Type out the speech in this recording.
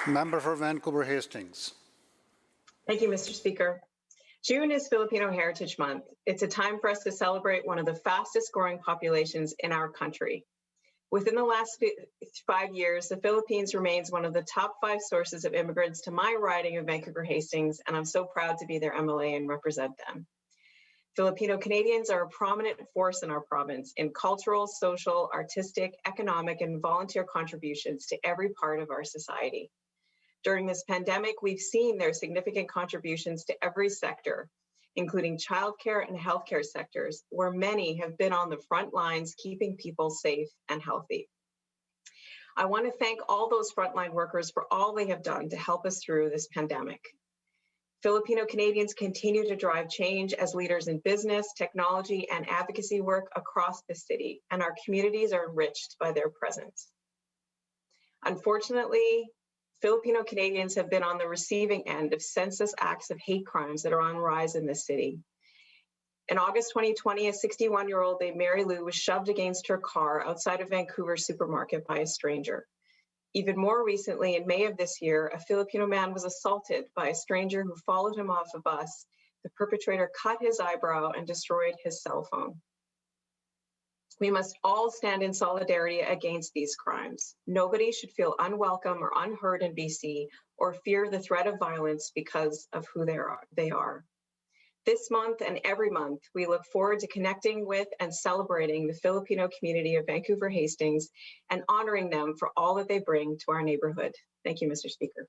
Member for Vancouver Hastings. Thank you, Mr. Speaker. June is Filipino Heritage Month. It's a time for us to celebrate one of the fastest growing populations in our country. Within the last 5 years, the Philippines remains one of the top 5 sources of immigrants to my riding of Vancouver Hastings, and I'm so proud to be their MLA and represent them. Filipino Canadians are a prominent force in our province in cultural, social, artistic, economic, and volunteer contributions to every part of our society. During this pandemic, we've seen their significant contributions to every sector, including childcare and healthcare sectors, where many have been on the front lines keeping people safe and healthy. I want to thank all those frontline workers for all they have done to help us through this pandemic. Filipino Canadians continue to drive change as leaders in business, technology, and advocacy work across the city, and our communities are enriched by their presence. Unfortunately, Filipino Canadians have been on the receiving end of senseless acts of hate crimes that are on the rise in this city. In August 2020, a 61-year-old named Mary Lou was shoved against her car outside of Vancouver supermarket by a stranger. Even more recently, in May of this year, a Filipino man was assaulted by a stranger who followed him off a bus. The perpetrator cut his eyebrow and destroyed his cell phone. We must all stand in solidarity against these crimes. Nobody should feel unwelcome or unheard in BC or fear the threat of violence because of who they are. This month and every month, we look forward to connecting with and celebrating the Filipino community of Vancouver Hastings and honoring them for all that they bring to our neighborhood. Thank you, Mr. Speaker.